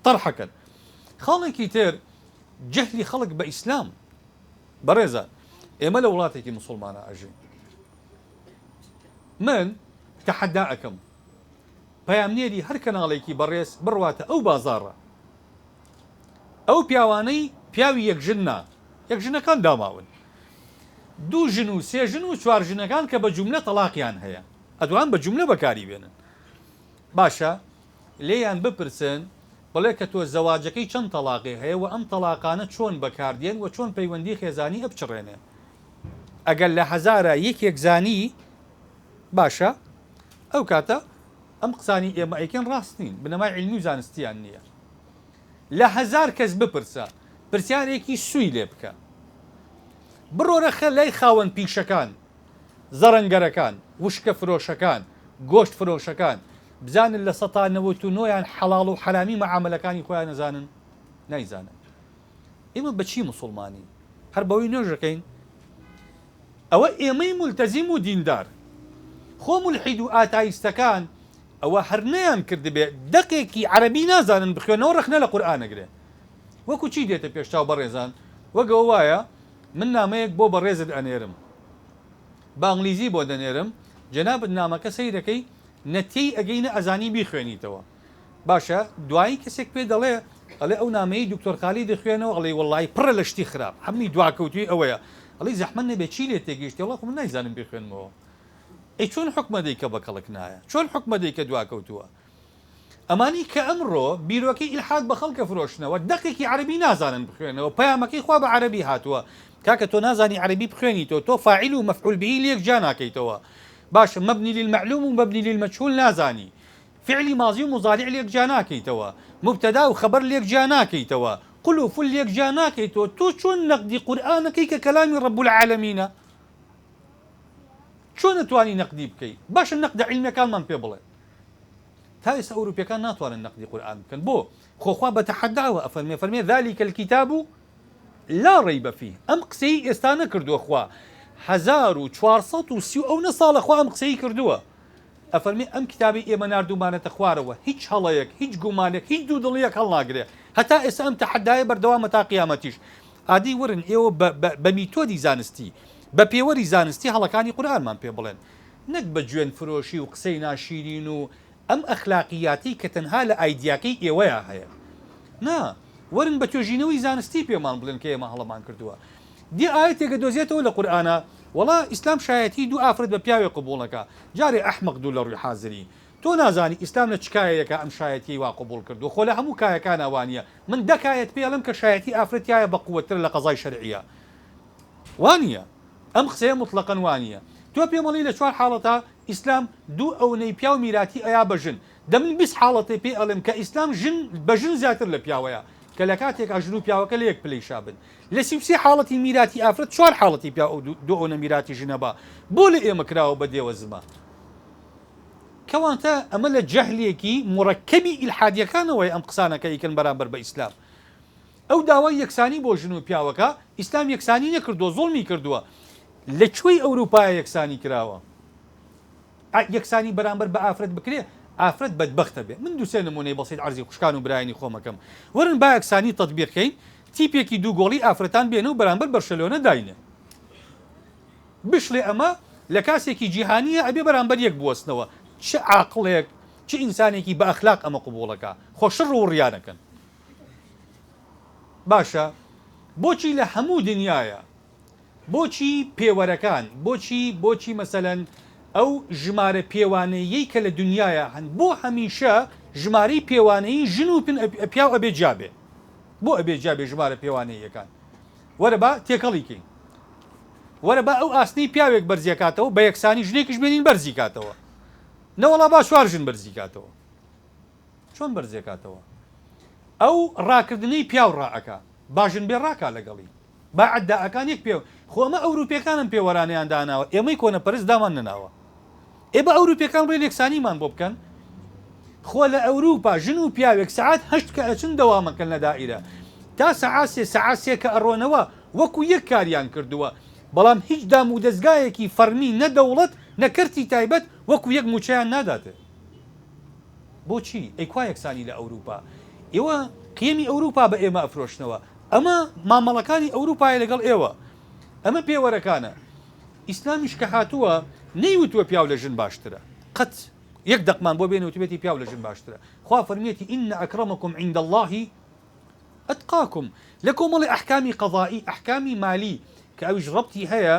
تەرحەکەن. خاڵێکی تر جەهلی خەڵک بە ئیسلام. بەڕێزە ئێمە لە وڵاتێکی موسڵمانە ئەژین. من تەحەدا ئەکەم پەیامنێری هەر کەناڵێکی بەڕێز بڕواتە ئەو بازاڕە ئەو پیاوانەی پیاوی یەکژنەکان داماون دوو ژن و سێ ژن و چوار ژنەکان کە بە جوملە تەلاقیان هەیە ئەدوان بە جوملە بەکاری بێنن باشە لێیان بپرسن بڵێ کە تۆ زەواجەکەی چەند تەلاقی هەیە و ئەم تەلاقانە چۆن بەکاردێن و چۆن پەیوەندی خێزانی ئەبچڕێنێ ئەگەر لە هەزارە یەکێک زانی باشە ئەو کاتە ئەم قسانی ئێمە ئەیکەن ڕاستین بنەمای علمی و زانستیان نییە لە هەزار کەس بپرسە پرسیارێکی سووی لێ بکە بڕۆرە خە لای خاوەن پیشەکان زەڕەنگەرەکان وشکە فرۆشەکان گۆشت فرۆشەکان بزانن لە ١٩٩یان حەڵاڵ و حەرامی مەعاملەکانی خۆیان نەزانن نایزانن ئێمە بەچی موسڵمانی هەر بەوەی نوێژەکەین ئەوە ئێمەی مولتەزیم و دیندار خۆ مولحید و ئاتایستەکان ئەوە هەر نەیان کردبێ دەقێکی عەرەبی نازانن بخوێنەوە ڕخنە لە قورئانەگرێ وەکو چی دێتە پێشتاو بەڕێزان وەگەوە وایە من نامەیەک بۆ بەڕێزت ئەنێرم بە ئەنگلیزی بۆ دەنێرم جەنابەت نامەکە سەیرەکەی نەتیەی ئەگەینە ئەزانی بیخوێنیتەوە باشە دوایی کەسێک پێ دەڵێ ئەڵێ ئەو نامەی دکتۆر خالی دەخوێنەوە ئەڵێ وەڵڵی پڕە لە شتی خراپ هەمووی دواکەوتوی ئەوەیە ئەڵێ زەحمەت نەبێ چی لێ تێگەیشتی وەڵڵا خۆ من نایزانم بیخوێنمەوە ئەی چۆن حکمە دەیکە بە کەڵک نایە چۆن حکمە دەیکە دواکەوتووە ئەمانی کە ئەمڕۆ بیرۆکەی ئیلحاد بە خەڵکە فرۆشتنەوە دەقێکی عەرەبی نازانن بخوێنەوە پەیامەکەی خوا بە عەرەبی هاتووە کاکە تۆ نازانی عەرەبی بخوێنیتەوە تۆ فاعیل و مەفعول بهی لێک جا ناکەیتەوە باشە مەبنی للمەعلوم و مەبنی للمەجهول نازانی فعلی ماضی و مضارع لێک جا ناکەیتەوە مبتدا و خەبەر لێک جا ناکەیتەوە قل و فل لێک جا ناکەیتەوە تۆ چۆن نەقدی قورئانەکەی کە کەلامی ڕەب العالەمینە چۆن نتوانی نەقدی بکەیت باشە نەقدە عیلمیەکانمان پێ بڵێ تا ئێستا ئەوروپیەکان ناتوانن نەقدی قورئان بکەن بۆ خۆخوا بەتەحەداوە فەرمێ ذلك الكتاب لا ريب فيه ئەم قسەی ئێستا نەکردووە خوا 1430 ئەو ساڵە خوا ئەم قسەی کردووە ئەفەرمێ ئەم کتابی ئێمە نردومانەتە خوارەوە هیچ هەڵەیەک هیچ گومانێک هیچ دوودڵیەک هەڵناگرێ هەتا ئێستا ئەم تەحەدایە بەردەوامە تا قیامەتیش ئادی ورن ئێوە بە میتۆدی زانستی بە پێوەری زانستی هەڵەکانی قورئانمان پێ بڵێن نەک بە گوێن فرۆشی و قسەی ناشیرین و ئەم ئەخلاقیاتی کە تەنها لە ئایدیاکەی ئێوەیە هەیە نا ورن بە توێژینەوەی زانستی پێمان بڵێن کە ئێمە هەڵەمان کردووە دی ئاەتێکە دۆزێتەوە لە قورئانە وەڵا ئیسلام شایەتی دوو ئافرەت بە پیاوێ قبوڵەکە جارێ ئەحمەق دوو لە ڕووی حازری تۆ نازانی ئیسلام لە چ کایەیەکە ئەم شایەتی وا قبوڵ کردو خۆ لە هەموو کایەکان ئەوانیە من دەکایەت پێڵم کە شایەتی ئافرەتیایە بە قووەتر لە قەزای شەرعیە وانیە ئەم قسەیە مطلقاً وانیە تۆ پێمەڵی لە چوار حاڵەتە ئیسلام دوو ئەوەی پیا و میراتی ئەیا بەژن دەمن 20 حاڵەتی پێ ئەڵم کە ئیسلام بەژن زیاتر لە پیاوەیە کە لە کاتێک ئاژن و پیاوەکە لە یەک پلەی شابن لە 33 حاڵەتی میراتی ئافرەت چوار حاڵەتی پیا و دوو ئەوە میراتی ژنەبا بۆ لە ئێمە کراوە بە دێوە زمە کەواتە ئەمە لە جەهلێکی مڕەکەبی ئیلحادیەکانەوەی ئەم قسانەکە ئیکەن بەرامبەر بە ئیسلام ئەو داوای یەکسانی بۆ ژن و پیاوەکە ئیسلام یەکسانی نەکردووە زوڵمی کردووە لەکوێی ئەوروپایە یەکسانی کراوە یەکسانی بەرامبەر بە ئافرەت بکرێ ئافرەت بەدبەختە بێ من دووسێ نمونەی بەسیط عەرزی خوشکان و برایانی خۆمەکەم وەرن با یەکسانی تەطبیقکەین تیپێکی دوو گۆڵی ئافرەتان بێنە و بەرامبەر بەرشەلۆنە داینە بشڵێ ئەمە لە کاسێکی جیهانیە ئەبێ بەرامبەر یەک بوەستنەوە چ عاقڵێک چ ئینسانێکی بە ئەخلاق ئەمە قبوڵەکە خۆشڕ و ڕیانەکەن باشە بۆچی لە هەموو دنیاە بۆچی پێوەرەکان بۆچی مەسەلەن ئەو ژمارە پێوانەیەی کە لە دنیاە هەن بۆ هەمیشە ژمارەی پێوانەی ژن و پیاو ئەبێ جابێ بۆ ئەبێ جابێ ژمارە پێوانەیەکان وەرە بە تێکەڵیکەین وەرە بە ئەو ئاسنی پیاوێک بەرزیەکاتەوە بە یەکسانی ژنێکیش بێنین بەرزی کاتەوە نەوەڵا با چوار ژن بەرزی کاتەوە چۆن بەرزیەکاتەوە ئەو ڕاکردنەی پیاو ڕائەکە باژن بێ ڕاکا لەگەڵی با عەدداەکان یەک پێ خۆ ئەمە ئەوروپیەکانم پێوەرانیان داناوە ئێمەی کۆنەپەرست دامان نەناوە ئێ بە ئەوروپیەکان بڵێ یەکسانیمان بۆ بکەن خۆ لە ئەوروپا ژن و پیاوێک سەعات 8 کە ئەچن دەوامەکەن لە دائیرە تا سەعات 3 کە ئەڕۆنەوە وەکو یەک کاریان کردووە بەڵام هیچ دام و دەستگایەکی فەرمی نەدەوڵەت نەکەرتی تایبەت وەکو یەک موچەیان ناداتێ بۆچی ئەی کوا یەکسانی لە ئەوروپا ئێوە قیەمی ئەوروپا بە ئێمە ئەفرۆشتنەوە ئەمە مامەڵەکانی ئەوروپای لەگەڵ ئێوە ئەمە پێوەرەکانە ئیسلامیش کە هاتووە نەیوتووە پیاو لە ژن باشترە قەت یەک دەقمان بۆ بێنە وتبێتی پیا و لە ژن باشترە. خوا فەرمێتی ئینە ئەکرەمەکم عند الله ئەتقاکم لە کۆمەڵی ئەحکامی قەضائی ئەحکامی مالی کە ئەویش ڕەبتی هەیە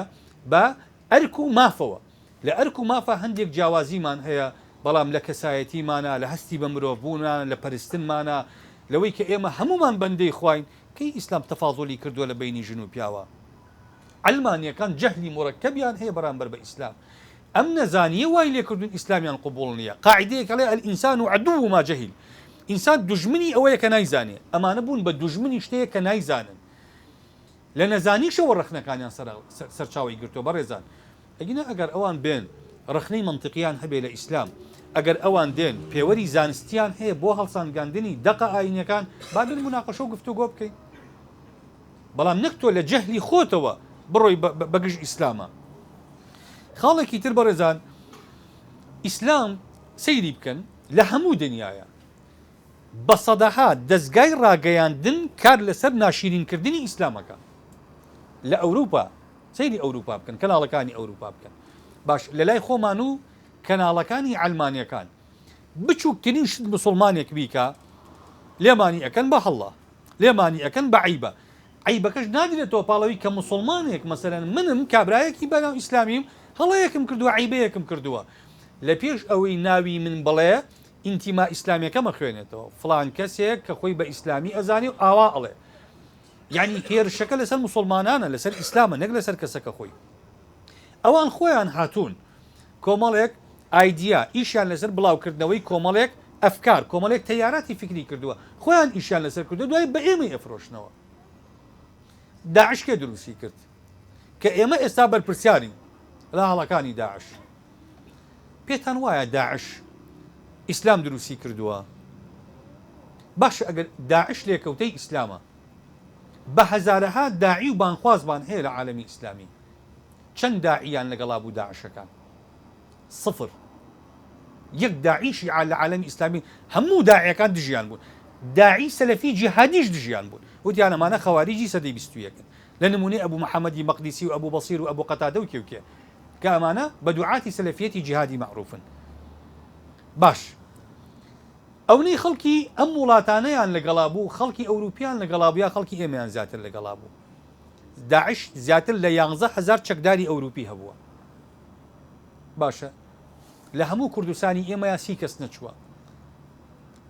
بە ئەرک و مافەوە. لە ئەرک و مافە هەندێک جیاوازیمان هەیە، بەڵام لە کەسایەتیمانە، لە هەستی بە مرۆڤبوونمان، لە پەرستنمانە، لەوەی کە ئێمە هەمومان بەندەی خواین کەی ئیسلام تەفاضولی کردووە لە بینی ژن و پیاوە. علمانیەکان جەهلی مڕەکەبیان هەیە بەرامبەر بە ئیسلام. ئەم نەزانیە وای لێکردون ئیسلامیان قبوڵ نییە. قاعدەیەک هەڵێ ئەلئینسان عەدوو ما جەهیل. ئینسان دوژمنی ئەوەیە کە نایزانێ. ئەمانە بوون بە دوژمنی شتەیە کە نایزانن. لە نەزانیشەوە ڕەخنەکانیان سەرچاوی گرتووە. بەڕێزان ئەگینە ئەگەر ئەوان بێن ڕخنەی منطقیان هەبێ لە ئیسلام، ئەگەر ئەوان دێن پێوەری زانستیان هەیە بۆ هەڵسانگاندنی دەقە ئاینەکان، با بن مناقەشە و گفتوگۆ بکەین. بەڵام نەک تۆ لە جەهلی خۆتەوە بڕۆی بەگژ ئیسلامە. خاڵێکی تر بەڕێزان، ئیسلام سەیری بکەن لە هەموو دنیاە بە سەدەها دەستگای ڕاگەیاندن کار لەسەر ناشرینکردنی ئیسلامەکە. لە ئەوروپا سەیری ئەوروپا بکەن، کەناڵەکانی ئەوروپا بکەن. باش لە لای خۆمان و کەناڵەکانی ئەلمانیەکان بچووکترین شت مسڵمانێک بیکە لێمانی ئەەکەن بە هەڵڵا، لێمانی ئەەکەن بە عیبە. عیبەکەش نادرێتەوە پاڵەوی کە مسلمانێک مەسەلەن منم کابرایەکی بەناو ئیسلامیم هەڵەیەکم کردووە، عیبەیەکم کردووە، لە پێش ئەوەی ناوی من بڵێ ئینتیما ئیسلامیەکەمە خوێنێتەوە، فڵان کەسێک کە خۆی بە ئیسلامی ئەزانی و ئاوا ئەڵێ. یعنی هێرشەکە لەسەر مسلمانانە، لەسەر ئیسلامە، نەک لەسەر کەسەکە خۆی. ئەوان خۆیان هاتوون کۆمەڵێک ئایدیا ئیشیان لەسەر بڵاوکردنەوەی کۆمەڵێک ئەفکار، کۆمەڵێک تەیاراتی فکری کردووە، خۆیان ئیشیان لەسەر کردو، دوای بە ئێمەی ئەفرۆشنەوە. داعش کێ دروستی کرد کە ئێمە ئێستا بەرپرسیارین لە هەڵەکانی داعش؟ پێتان وایە داعش ئیسلام دروستی کردووە؟ باشە ئەگەر داعش لێکەوتەی ئیسلامە، بە هەزارەها داعی و بانخوازبان هەیە لە عالەمی ئیسلامی، چەند داعیان لەگەڵا بوو داعشەکان؟ صفر. یەک داعیشی لە عالەمی ئیسلامی هەموو داعیەکان دژیان بوون. داعی سەلەفی جیهادیش دژیان بوون، وتیان ئەمانە خەواریجی سەدەی 21ن. لە نمونەی ئەبوو محەممەدی مەقدیسی و ئەبوو بەسیر و ئەبوو قەتادە و کێوکێ کە ئەمانە بە دوعاتی سەلەفیەتی جیهادی معروفن. باش ئەونەی خەڵکی ئەم وڵاتانەیان لەگەڵا بوو، خەڵکی ئەوروپیان لەگەڵا بوو، یا خەڵکی ئێمەیان زیاتر لەگەڵا بوو. داعش زیاتر لە 11,000 چەکداری ئەوروپی هەبووە. باشە لە هەموو کوردستانی ئێمە 30 کەس نەچووە.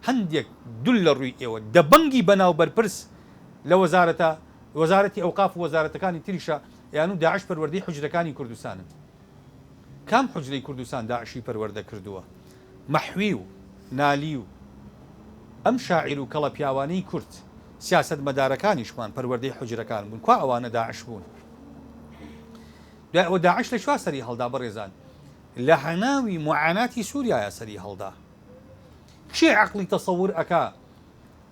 هەندێک دوول لە ڕووی ئێوە دەبەنگی بەناو بەرپرس لە وەزارەتی ئەوقاف و وەزارەتەکانی تریشە، یان و داعش پەروەردەی حوجرەکانی کوردستانن. کام حوجرەی کوردستان داعشی پەروەردە کردووە؟ مەحوی و نالی و ئەم شاعیر و کەڵە پیاوانەی کورد سیاست مەدارەکانیشمان پەروەردەی حوجرەکان بوون. کوا ئەوانە داعش بوون؟ دوای ئەوە داعش لە شوا سەری هەڵدا بەڕێزان؟ لە هەناوی معاناتی سووریایە سەری هەڵدا. چێ عەقڵی تەسەوور ئەکا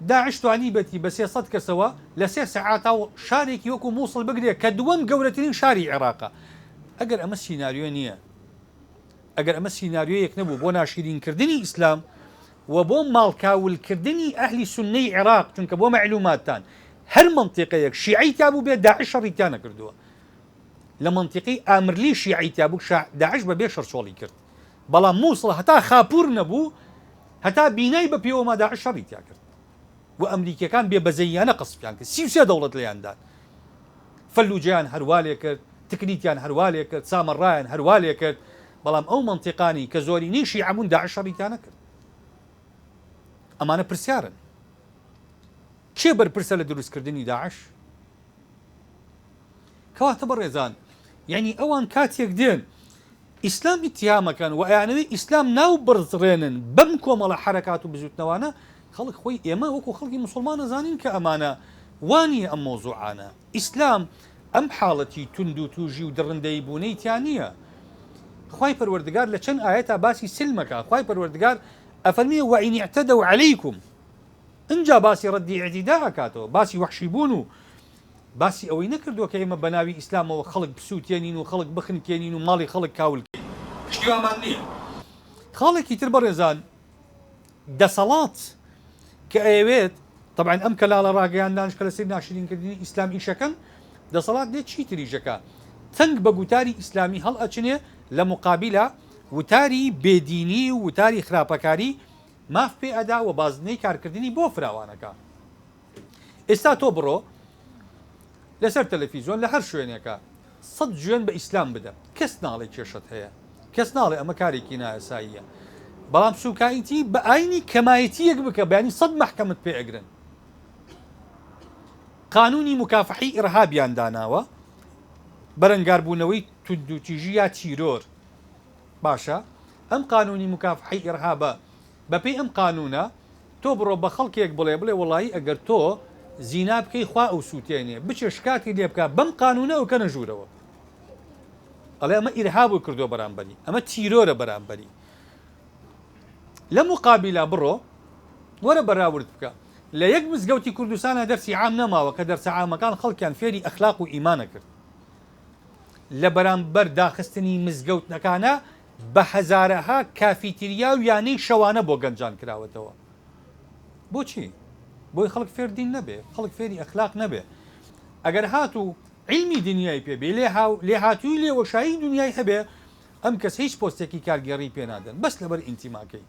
داعش توانی بەتی بە 300 کەسەوە لە 3 سەعاتە و شارێکی وەکو مووسڵ بگرێت کە دووەم گەورەترین شاری عێراقە؟ ئەگەر ئەمە سیناریۆ نییە، ئەگەر ئەمە سیناریۆیەک نەبوو بۆ ناشرینکردنی ئیسلام و بۆ ماڵکاولکردنی ئەهلی سونەی عێراق، چونکە بۆ مەعلوماتتان هەر منتیقەیەک شیعی تابوو بێت داعش شەڕیتیان نەکردووە. لە منتیقی ئامرلی شیعی تابوو داعش بەبێ شەڕچۆڵی کرد، بەڵام مووسڵ هەتا خاپور نەبوو، هەتا بینای بە پێوەما داعش شەڕیتیا کرد و ئەمریکیەکان بێ بەزەییانە قەسپیان کرد. 33 دەوڵەت لێیاندان، فەلوجیان هەروە لێ کرد، تکنیتیان هەروە لێ کرد، سامەڕایان هەروە لێ کرد، بەڵام ئەو منتیقانی کە زۆرینەی شیعە بوون داعش شەڕیتیان نەکرد. ئەمانە پرسیارن کێ بەرپرسە لە دروستکردنی داعش؟ کەواتە بەڕێزان یعنی ئەوان کاتێک دێن ئیسلام ئیتیهامەکەن و ئەیانەوەی ئیسلام ناو بڕزڕێنن بەم کۆمەڵە حەرەکات و بزوتنەوانە، خەڵک خۆی ئێمە وەکو خەڵکی مسلمانە زانین کە ئەمانە وانیە ئەم مۆزوعانە. ئیسلام ئەم حاڵەتی تند و توژی و دڕندەی بوونەی تیان نییە. خوای پەروەردگار لە چەند ئاەتا باسی سلمەکە، خوای پەروەردگار ئەفەرمێ وئین اعتدوا عەلەیکم، اینجا باسی ڕەدی ئیعتیدا ئەکاتەوە، باسی وەحشی بوون و باسی ئەوەی نەکردووە کە ئێمە بە ناوی ئیسلامەوە خەڵک بسووتێنین و خەڵک بخنکێنین و ماڵی خەڵک کاولکەین. شتیوامان نییە. خاڵێکی تر بەڕێزان دەسەڵات کە ئەوێت طبعاً ئەم کەلاڵە ڕاگەیاندانش کە لەسەر ناشرینکردنی ئیسلام ئیشەکەن، دەسەڵات دێت چی تریژەکە؟ تەنگ بە گوتاری ئیسلامی هەڵ ئەچنێ لە مقابلە وتاری بێدینی و وتاری خراپەکاری ماف پێ ئەدا و بازنەی کارکردنی بۆ فراوانەکە. ئێستا تۆ بڕۆ لەسەر تەلەڤیزیۆن لە هەر شوێنێکە 100 جوێن بە ئیسلام بدە، کەس ناڵێ کێشت هەیە، کەس ناڵێ ئەمە کارێکی نایەساییە، بەڵام سوکایەتی بە ئاینی کەمایەتیەک بکە بەیانی 100 مەحکەمت پێ ئەگرن. قانونی مکافحی ئیرهابیان داناوە، بەرەنگاربوونەوەی توندوتیژی یا چیرۆر. باشە ئەم قانونی مکافحی ئیرهابە بەپێی ئەم قانونە تۆ بڕۆ بە خەڵکێک بڵێ وڵی ئەگەر تۆ زینا بکەی خوا ئەو سووتێنێ بچێ شکاتی لێ بکە بەم قانونە ئەو کە نەژوورەوە، ئەڵێ ئەمە ئیرهاب و کردو بەرامبەری، ئەمە تیرۆرە بەرامبەری. لە مقابلە بڕۆ وەرە بەراورد بکە لە یەک مزگەوتی کوردستانە دەرسی عام نەماوە کە دەرسە عامەکان خەڵکیان فێری ئەخلاق و ئیمانە کرد، لە بەرامبەر داخستنی مزگەوتەکانە بە هەزارەها کافیتریا و یانەی شەوانە بۆ گەنجان کراوەتەوە. بۆچی؟ بۆی خەڵک فێردین نەبێ، خەڵک فێری ئەخلاق نەبێ. ئەگەر هاتوو علمی دنیای پێبێ لێ هاتووی لێوەشایی دنیای هەبێ ئەم کەس هیچ پۆستێکی کارگەڕی پێنادەن بەس لەبەر ئینتیماکەی.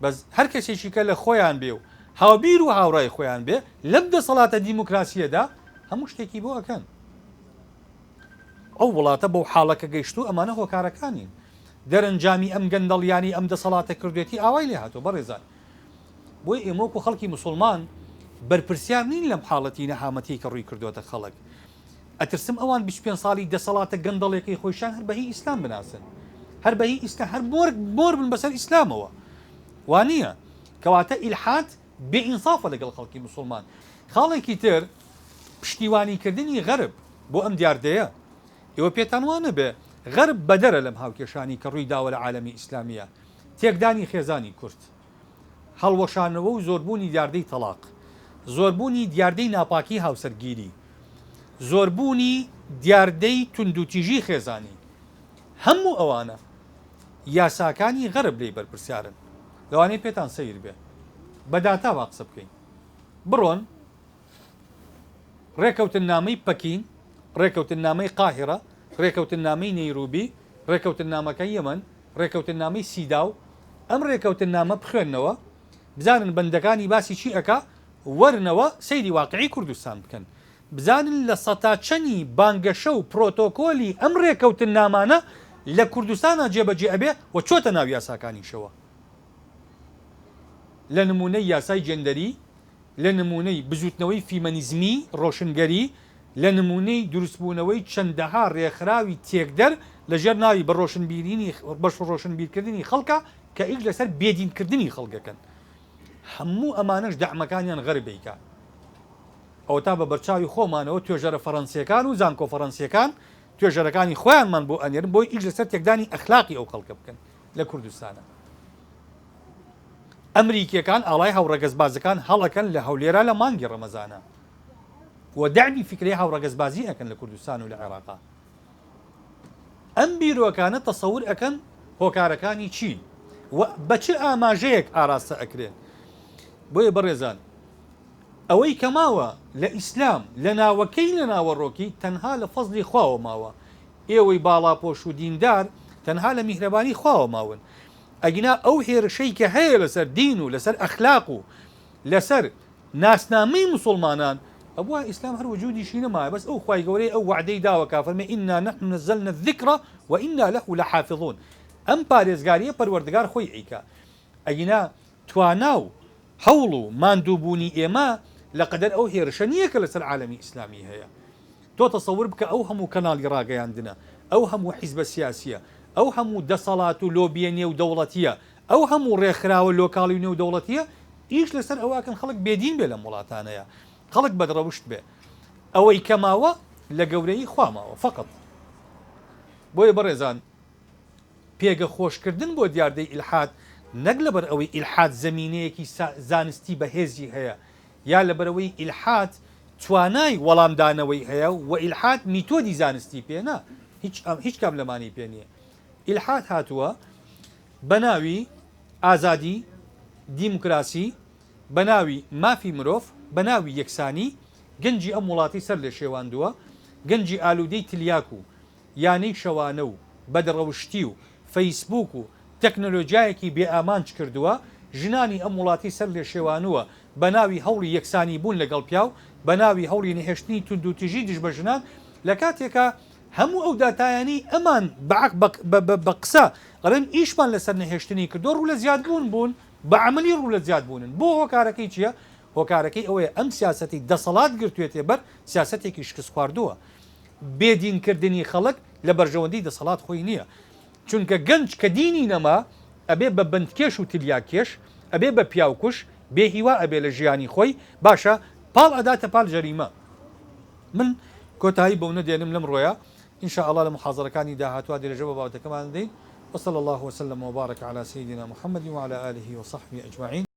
بەس هەر کەسێکی کە لە خۆیان بێ و هاوبیر و هاوڕای خۆیان بێ لەم دەسەڵاتە دیموکراسیەدا هەموو شتێکی بۆ ئەکەن. ئەو وڵاتە بەو حاڵەکە گەیشت و ئەمانە هۆکارەکانین. دەرەنجامی ئەم گەندەڵیانی ئەم دەسەڵاتە کردوێتی ئاوای لێ هاتۆ بەڕێزان. بۆی ئێمەوەکو خەڵکی مسلمان بەرپرسیار نین لەم حاڵەتی نەهامەتی کە ڕووی کردوتە خەڵک. ئەترسم ئەوان 25 ساڵی دەسەڵاتە گەندەڵێکی خۆشیان هەر بەهی ئیسلام بناسن، هەر بەهی ئیسلام هەر بۆر بن بەسەر ئیسلامەوە. وانە کەواتە ئیلحاد بێئینسافە لەگەڵ خەڵکی مسلمان. خاڵێکی تر پشتیوانیکردنی غەرب بۆ ئەم دیاردەیە. ئێوە پێتان وانە بێ غەرب بەدەرە لەم هاوکێشانی کە ڕووی داوە لە عالەمی ئیسلامیە، تێکدانی خێزانی کورد، هەڵوەشانەوە و زۆربوونی دیاردەی تەلاق، زۆربوونی دیاردەی ناپاکی هاوسەرگیری، زۆربوونی دیاردەی توندوتیژی خێزانی، هەموو ئەوانە یاساکانی غەرب لێی بەرپرسیارن. لەوانەیە پێتان سەیر بێ بەداتا وا قسە بکەین. بڕۆن ڕێکەوتن نامەی پەکین، ڕێکەوتن نامەی قاهرە، ڕێکەوتن نامەی نەیروبی، ڕێکەوتن نامەکەی یەمەن، ڕێکەوتن نامەی سیداو، ئەم ڕێکەوتن نامە بخوێننەوە بزانن بەندەکانی باسی چی ئەکا، وەرنەوە سەیری واقعی کوردستان بکەن، بزانن لە سەتاچەنی بانگەشە و پرۆتۆکۆلی ئەم ڕێکەوتن نامانە لە کوردستانە جێبەجێ ئەبێ و چۆتە ناو یاساکانیشەوە. لە نمونەی یاسای جێندەری، لە نمونەی بزوتنەوەی فیمەنیزمی ڕۆشنگەری، لە نمونەی دروستبوونەوەی چەندەها ڕێکخراوی تێکدەر لەژێر ناوی بەش ڕۆشنبیرکردنی خەڵکە کە ئیش لەسەر بێدینکردنی خەڵکەکەن. هەموو ئەمانش دەعمەکانیان غەربیکە. ئەو تا بە بەرچاوی خۆمانەوە توێژەرە فەڕەنسیەکان و زانکۆ فەڕەنسیەکان توێژەرەکانی خۆیانمان بۆ ئەنێرن بۆی ئیش لەسەر تێکدانی ئەخلاقی ئەو خەڵکە بکەن لە کوردستانە. ئەمریکیەکان ئاڵای هاوڕەگەزبازەکان هەڵەکەن لە هەولێرە لە مانگی ڕەمەزانە و دەعمی فکری هاوڕەگەزبازی ئەکەن لە کوردستان و لە عێراقا. ئەم بیرۆکانە تەسەور ئەکەن هۆکارەکانی چی و بە چه ئاماژەیەک ئاراستە ئەکرێن. بۆیە بەڕێزان ئەوەی کە ماوە لە ئیسلام لە ناوەکەی لە ناوەڕۆکی تەنها لە فەزلی خواوە ماوە. ئێوەی باڵاپۆش و دیندار تەنها لە میهرەبانی خواوە ماون. ئەگینا ئەو هێرشەی کە هەیە لەسەر دین و لەسەر ئەخلاق و لەسەر ناسنامەی مسلمانان ئەبووە ئیسلام هەر وجودیشی نەمایە، بەس ئەو خوای گەورەی ئەو وعدەی داوە کافەرمێ ئینا نەحن نەزەلنا الذیکر وئینا لەه لەحافظون. ئەم پارێزگاریە پەروەردگار خۆی ئەیکا. ئەگینا توانا و هەوڵ و ماندووبوونی ئێمە لەقەدەر ئەو هێرشە نییە کە لەسەر عالەمی ئیسلامی هەیە. تۆ تەسەور بکە ئەو هەموو کەناڵی ڕاگەیاندنە، ئەو هەموو حیزبە سیاسیە، ئەو هەموو دەسەڵات و لۆبیە نێو دەوڵەتیە، ئەو هەموو ڕێکخراوە لۆکاڵی نێو دەوڵەتیە ئیش لەسەر ئەوواکەن خەڵک بێدین بێ لە وڵاتانەیە، خەڵک بەدڕەوشت بێ. ئەوەی کەماوە لە گەورەی خواماوە فقط. بۆیە بەڕێزان پێگە خۆشکردن بۆ دیاردەی ئیلحاد نەک لەبەر ئەوەی ئیلحاد زەمینەیەکی زانستی بەهێزی هەیە یا لەبەرەوەی ئیلحاد توانای وەڵامدانەوەی هەیە و ئیلحاد میتۆدی زانستی پێنا، هیچ کام لەمانی پێ نییە. ئیلحاد هاتووە بە ناوی ئازادی، دیموکراسی، بە ناوی مافی مرۆڤ، بە ناوی یەکسانی گەنجی ئەم وڵاتی سەر لێ شێواندووە، گەنجی ئالوودەی تلیاک و یانەی شەوانە و بەدڕەوشتی و فەیسبوک و تەکنۆلۆژیایەکی بێ ئامانج کردووە ژنانی ئەم وڵاتی سەر لێ شێوانووە بە ناوی هەوڵی یەکسانی بوون لەگەڵ پیاو بە ناوی هەوڵی نەهێشتنی تونند و تیژی دژ بە ژنان لە کاتێکە هەموو ئەو داتایانی ئەمان بە قسە ئەڵێن ئیشمان لەسەر نەهێشتنی کردو ڕوو لە زیادبوون بوون بە عملی ڕوو لە زیادبوونن بۆ هۆکارەکەی چییە؟ هۆکارەکەی ئەوەیە ئەم سیاسەتی دەسەڵات گرتوێتێ بەر سیاسەتێکی شکست خواردووە بێدینکردنی خەڵک لە بەرژەوەندی دەسەڵات خۆی نییە چونکە گەنج کە دینی نەما ئەبێ بە بندکێش و تلیاکێش ئەبێ بە پیاوکوش بێ هیوا ئەبێ لە ژیانی خۆی باشە پاڵ ئەداتە پاڵ جەریمە من کۆتایی بەو نەدێنم لەم ڕۆیە إن شاء الله لمحاضركاني داهاتوا دير جواب وتكمان دين وصلى الله وسلم وبارك على سيدنا محمد وعلى آله وصحبه أجمعين.